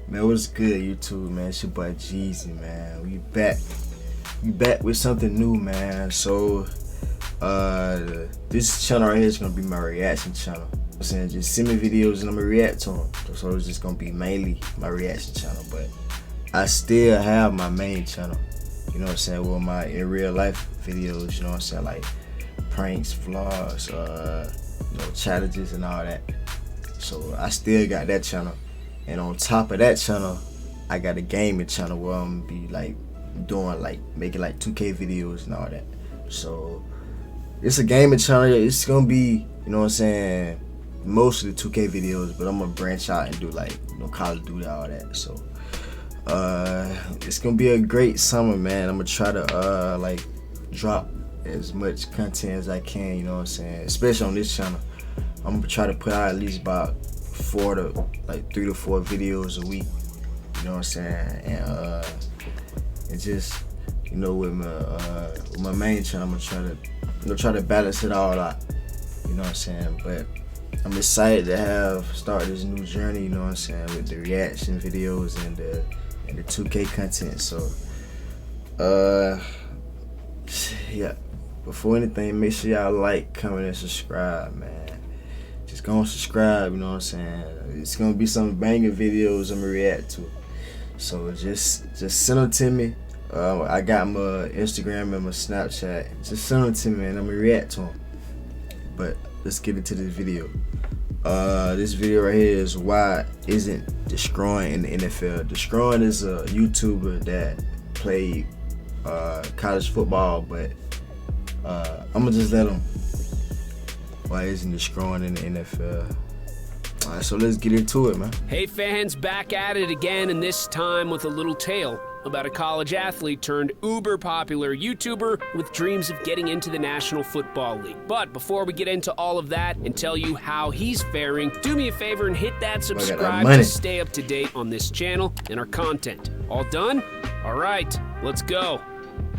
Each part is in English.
Man, what's good, YouTube, man? It's your boy Jeezy, man. We back. We back with something new, man. So, this channel right here is gonna be my reaction channel. I'm saying, just send me videos and I'm gonna react to them. So it's just gonna be mainly my reaction channel. But I still have my main channel. You know what I'm saying? With my in real life videos. You know what I'm saying? Like pranks, vlogs, challenges and all that. So I still got that channel. And on top of that channel, I got a gaming channel where I'm gonna be like making like 2K videos and all that. So it's a gaming channel. It's gonna be, you know what I'm saying, mostly 2K videos, but I'm gonna branch out and do like, Call of Duty, all that. So it's gonna be a great summer, man. I'm gonna try to like drop as much content as I can, you know what I'm saying, especially on this channel. I'm gonna try to put out at least about 3 to 4 videos a week, you know what I'm saying, and just, with my main channel, I'm gonna try to balance it all out, you know what I'm saying. But I'm excited to start this new journey, you know what I'm saying, with the reaction videos and the 2K content. So yeah, before anything, make sure y'all like, comment, and subscribe, man. Just go and subscribe, you know what I'm saying. It's gonna be some banger videos I'm gonna react to. So just send them to me. I got my Instagram and my Snapchat. Just send them to me and I'm gonna react to them. But let's get into this video. This video right here is why isn't Deestroying in the NFL. Deestroying is a YouTuber that played college football, but I'm gonna just let him. Why isn't Deestroying in the NFL? Alright, so let's get into it, man. Hey fans, back at it again, and this time with a little tale about a college athlete turned uber popular YouTuber with dreams of getting into the National Football League. But before we get into all of that and tell you how he's faring, do me a favor and hit that subscribe to stay up to date on this channel and our content. All done? Alright, let's go.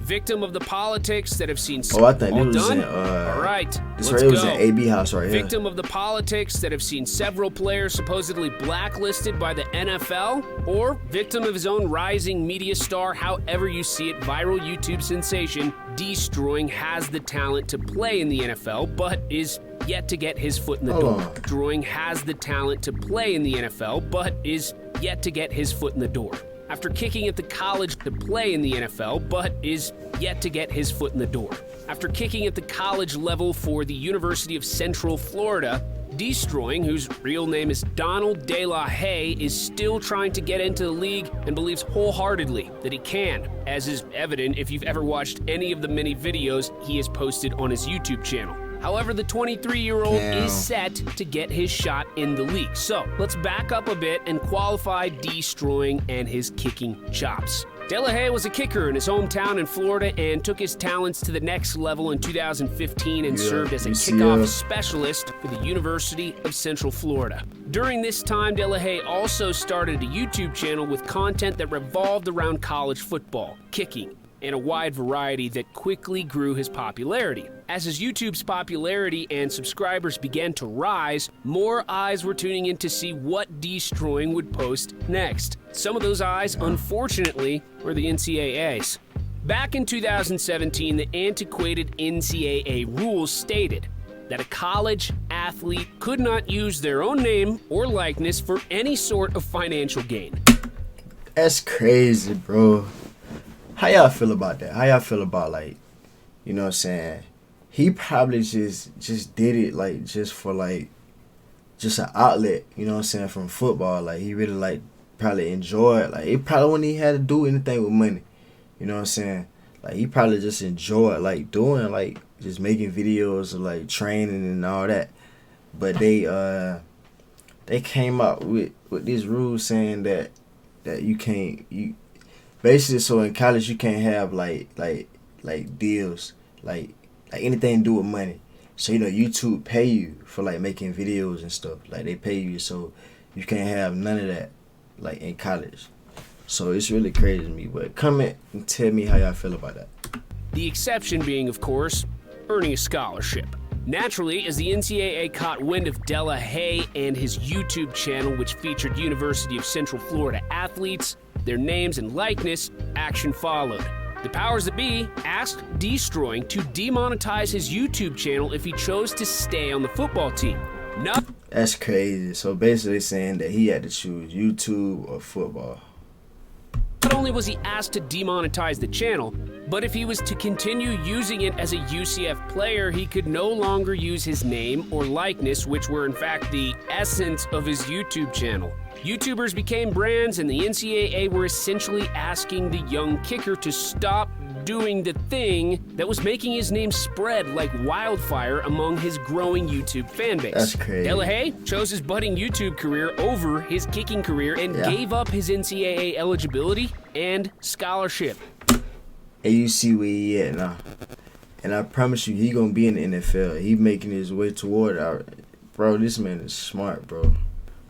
Victim of the politics that have seen. I think all it was done? all right, this let's right go. Was an AB house right here. Victim of the politics that have seen several players supposedly blacklisted by the NFL, or victim of his own rising media star, however you see it, viral YouTube sensation, Deestroying has the talent to play in the NFL, but is yet to get his foot in the door. Deestroying has the talent to play in the NFL, but is yet to get his foot in the door. After kicking at the college to play in the NFL, but is yet to get his foot in the door. After kicking at the college level for the University of Central Florida, Deestroying, whose real name is Donald De La Haye, is still trying to get into the league and believes wholeheartedly that he can, as is evident if you've ever watched any of the many videos he has posted on his YouTube channel. However, the 23-year-old is set to get his shot in the league. So let's back up a bit and qualify Deestroying and his kicking chops. De La Haye was a kicker in his hometown in Florida and took his talents to the next level in 2015 and served as a kickoff specialist for the University of Central Florida. During this time, De La Haye also started a YouTube channel with content that revolved around college football, kicking, and a wide variety that quickly grew his popularity. As his YouTube's popularity and subscribers began to rise, more eyes were tuning in to see what Deestroying would post next. Some of those eyes, unfortunately, were the NCAAs. Back in 2017, the antiquated NCAA rules stated that a college athlete could not use their own name or likeness for any sort of financial gain. That's crazy, bro. How y'all feel about that? How y'all feel about, like, you know what I'm saying? He probably just did it like just for just an outlet, you know what I'm saying, from football. Like he really probably enjoyed, like it probably when he had to do anything with money. You know what I'm saying? Like he probably just enjoyed doing just making videos of training and all that. But they came out with these rules saying that you can't basically, so in college you can't have deals like anything to do with money. So YouTube pay you for making videos and stuff. Like they pay you, so you can't have none of that in college. So it's really crazy to me. But comment and tell me how y'all feel about that. The exception being, of course, earning a scholarship. Naturally, as the NCAA caught wind of Delahaye and his YouTube channel, which featured University of Central Florida athletes, their names and likeness, action followed. The powers that be asked Deestroying to demonetize his YouTube channel if he chose to stay on the football team. That's crazy. So basically saying that he had to choose YouTube or football. Not only was he asked to demonetize the channel, but if he was to continue using it as a UCF player, he could no longer use his name or likeness, which were in fact the essence of his YouTube channel. YouTubers became brands, and the NCAA were essentially asking the young kicker to stop doing the thing that was making his name spread like wildfire among his growing YouTube fan base. That's crazy. Delahaye chose his budding YouTube career over his kicking career and gave up his NCAA eligibility and scholarship. And you see where he at now. And I promise you, he gonna be in the NFL. He making his way toward our... Bro, this man is smart, bro.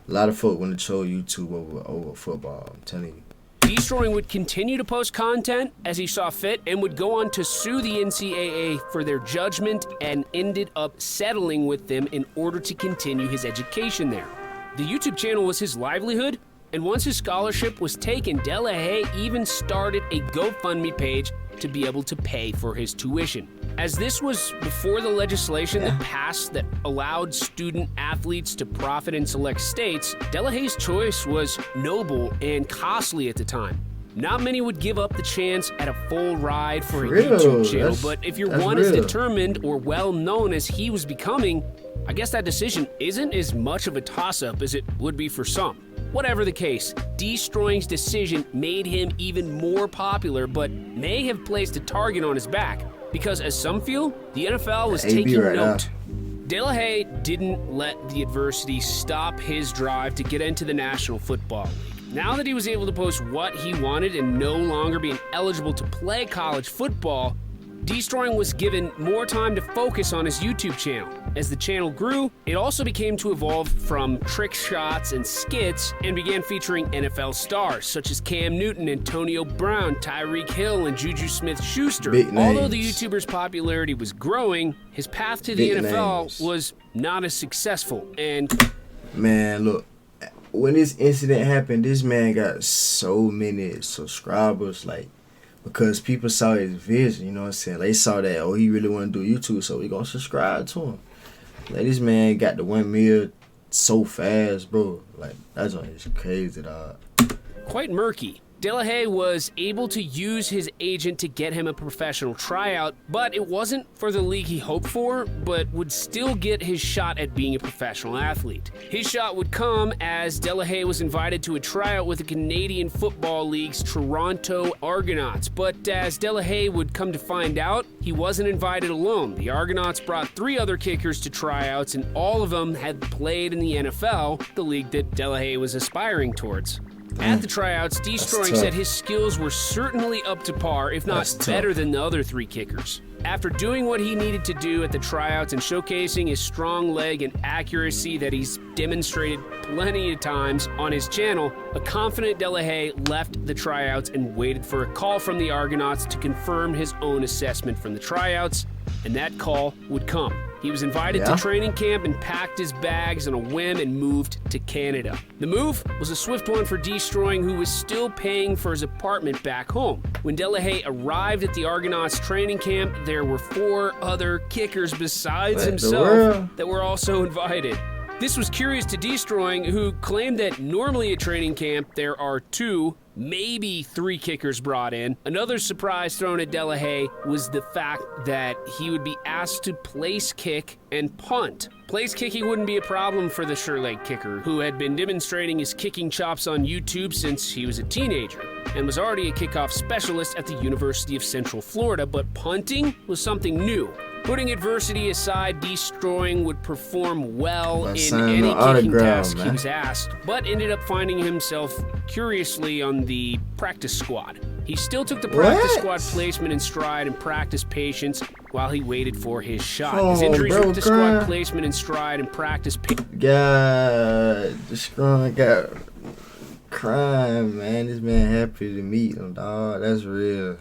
A lot of folk want to chose YouTube over football, I'm telling you. Deestroying would continue to post content as he saw fit and would go on to sue the NCAA for their judgment and ended up settling with them in order to continue his education there. The YouTube channel was his livelihood, and once his scholarship was taken, Delahaye even started a GoFundMe page to be able to pay for his tuition. As this was before the legislation that passed that allowed student athletes to profit in select states, Delahaye's choice was noble and costly at the time. Not many would give up the chance at a full ride for a YouTube channel, but if you're one as determined or well-known as he was becoming, I guess that decision isn't as much of a toss-up as it would be for some. Whatever the case, Deestroying's decision made him even more popular, but may have placed a target on his back. Because as some feel, the NFL was taking note. Delahaye didn't let the adversity stop his drive to get into the National Football League. Now that he was able to post what he wanted and no longer being eligible to play college football, Deestroying was given more time to focus on his YouTube channel. As the channel grew, it also became to evolve from trick shots and skits and began featuring NFL stars such as Cam Newton, Antonio Brown, Tyreek Hill, and Juju Smith-Schuster. Although the YouTuber's popularity was growing, his path to the NFL was not as successful and... Man, look, when this incident happened, this man got so many subscribers, like, because people saw his vision, you know what I'm saying? They saw that, oh, he really want to do YouTube, so we gonna subscribe to him. Like, this man got the 1 million so fast, bro. Like, that's just crazy, dog. Quite murky. Delahaye was able to use his agent to get him a professional tryout, but it wasn't for the league he hoped for, but would still get his shot at being a professional athlete. His shot would come as Delahaye was invited to a tryout with the Canadian Football League's Toronto Argonauts, but as Delahaye would come to find out, he wasn't invited alone. The Argonauts brought 3 other kickers to tryouts, and all of them had played in the NFL, the league that Delahaye was aspiring towards. At the tryouts, Deestroying said his skills were certainly up to par, if not better than the other 3 kickers. After doing what he needed to do at the tryouts and showcasing his strong leg and accuracy that he's demonstrated plenty of times on his channel, a confident Delahaye left the tryouts and waited for a call from the Argonauts to confirm his own assessment from the tryouts, and that call would come. He was invited to training camp and packed his bags on a whim and moved to Canada. The move was a swift one for Deestroying, who was still paying for his apartment back home. When Delahaye arrived at the Argonauts training camp, there were 4 other kickers besides himself that were also invited. This was curious to Deestroying, who claimed that normally at training camp there are 2, maybe 3 kickers brought in. Another surprise thrown at Delahaye was the fact that he would be asked to place kick and punt. Place kicking wouldn't be a problem for the sure-leg kicker, who had been demonstrating his kicking chops on YouTube since he was a teenager, and was already a kickoff specialist at the University of Central Florida, but punting was something new. Putting adversity aside, Deestroying would perform well in any kicking task he was asked, but ended up finding himself curiously on the practice squad. He still took the practice squad placement in stride and practiced patience while he waited for his shot. His injuries with the squad placement in stride and practice patience. God, Deestroying got crying, man. This man happy to meet him, dog. That's real.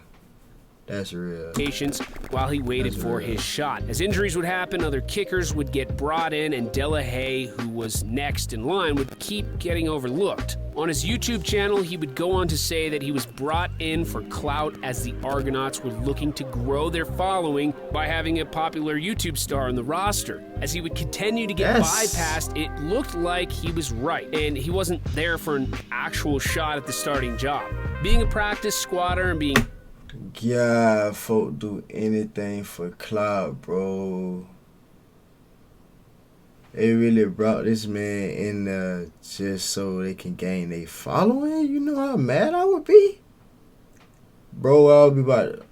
That's real. Patience while he waited for his shot. As injuries would happen, other kickers would get brought in, and De La Haye, who was next in line, would keep getting overlooked. On his YouTube channel, he would go on to say that he was brought in for clout as the Argonauts were looking to grow their following by having a popular YouTube star on the roster. As he would continue to get bypassed, it looked like he was right, and he wasn't there for an actual shot at the starting job. Being a practice squatter and being... Yeah, folk do anything for clout, bro. They really brought this man in there just so they can gain their following. You know how mad I would be? Bro, I would be about...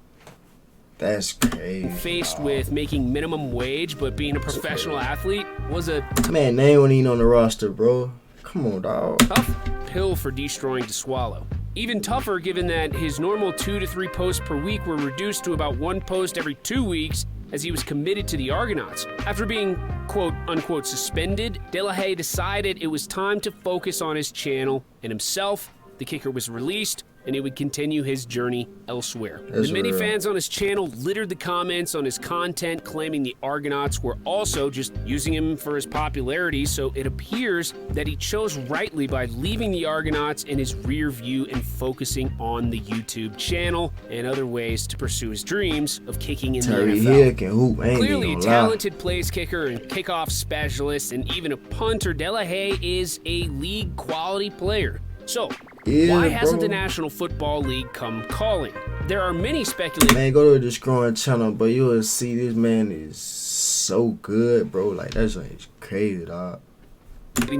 That's crazy. Faced with making minimum wage, but being a professional athlete was a... Man, they ain't even on the roster, bro. Come on, dog. Tough pill for Deestroying to swallow. Even tougher given that his normal 2 to 3 posts per week were reduced to about 1 post every 2 weeks as he was committed to the Argonauts. After being quote-unquote suspended, De La Haye decided it was time to focus on his channel and himself. The kicker was released, and he would continue his journey elsewhere. The many fans on his channel littered the comments on his content, claiming the Argonauts were also just using him for his popularity, so it appears that he chose rightly by leaving the Argonauts in his rear view and focusing on the YouTube channel and other ways to pursue his dreams of kicking in the NFL. Clearly a talented place kicker and kickoff specialist and even a punter, De La Haye is a league quality player. So, why hasn't the National Football League come calling? There are many speculations. Man, go to the Deestroying channel, but you will see this man is so good, bro. Like, that's like crazy, dog.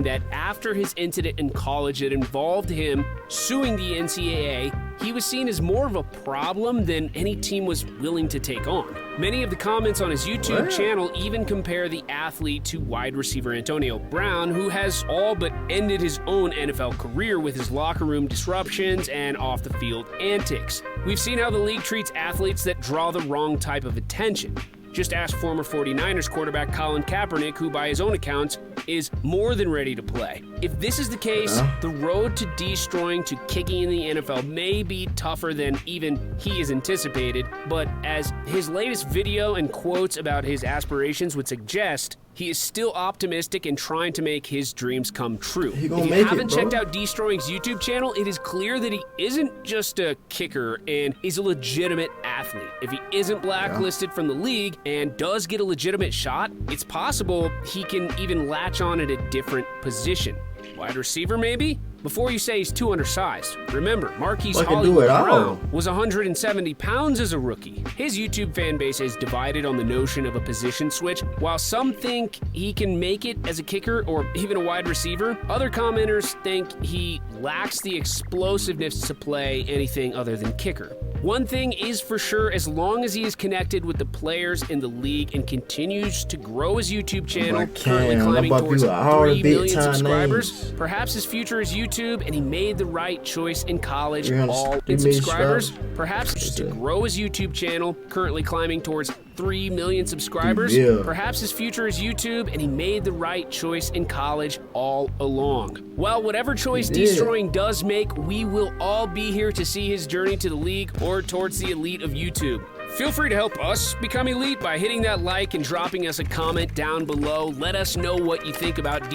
That after his incident in college that involved him suing the NCAA, he was seen as more of a problem than any team was willing to take on. Many of the comments on his YouTube channel even compare the athlete to wide receiver Antonio Brown, who has all but ended his own NFL career with his locker room disruptions and off-the-field antics. We've seen how the league treats athletes that draw the wrong type of attention. Just ask former 49ers quarterback Colin Kaepernick, who by his own accounts is more than ready to play. If this is the case, the road to Deestroying to kicking in the NFL may be tougher than even he has anticipated, but as his latest video and quotes about his aspirations would suggest, he is still optimistic and trying to make his dreams come true. If you haven't checked out Deestroying's YouTube channel, it is clear that he isn't just a kicker and is a legitimate athlete. If he isn't blacklisted from the league and does get a legitimate shot, it's possible he can even latch on at a different position. Wide receiver, maybe? Before you say he's too undersized, remember, Marquise Hollywood Brown was 170 pounds as a rookie. His YouTube fan base is divided on the notion of a position switch. While some think he can make it as a kicker or even a wide receiver, other commenters think he lacks the explosiveness to play anything other than kicker. One thing is for sure, as long as he is connected with the players in the league and continues to grow his YouTube channel, currently climbing towards 3 million subscribers, perhaps his future is YouTube and he made the right choice in college. All in subscribers, perhaps to grow his YouTube channel, currently climbing towards 3 million subscribers. Perhaps his future is YouTube and he made the right choice in college all along. Well, whatever choice Deestroying does make, we will all be here to see his journey to the league or towards the elite of YouTube. Feel free to help us become elite by hitting that like and dropping us a comment down below. Let us know what you think about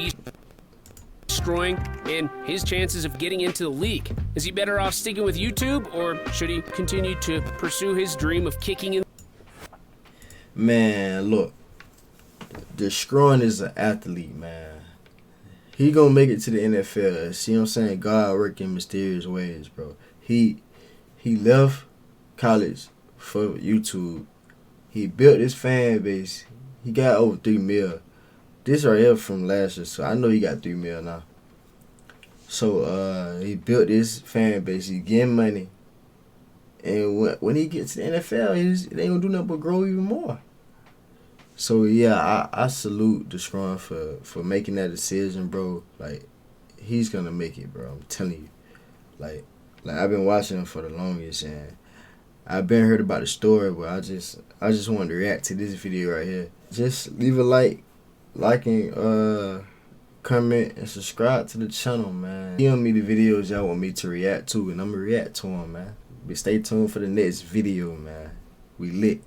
Deestroying and his chances of getting into the league. Is he better off sticking with YouTube, or should he continue to pursue his dream of kicking in? Man, look, Deestroying is an athlete, man. He gonna make it to the NFL. See what I'm saying? God work in mysterious ways, bro. He left college for YouTube. He built his fan base. He got over 3 mil. This right here from last year, so I know he got 3 mil now. So he built this fan base. He getting money. And when he gets to the NFL, they ain't gonna do nothing but grow even more. So yeah, I salute Deestroying for making that decision, bro. Like, he's gonna make it, bro. I'm telling you. Like I've been watching him for the longest, and I've been heard about the story, but I just wanted to react to this video right here. Just leave a like and comment and subscribe to the channel, man. DM me the videos y'all want me to react to, and I'm gonna react to them, man. But stay tuned for the next video, man. We lit.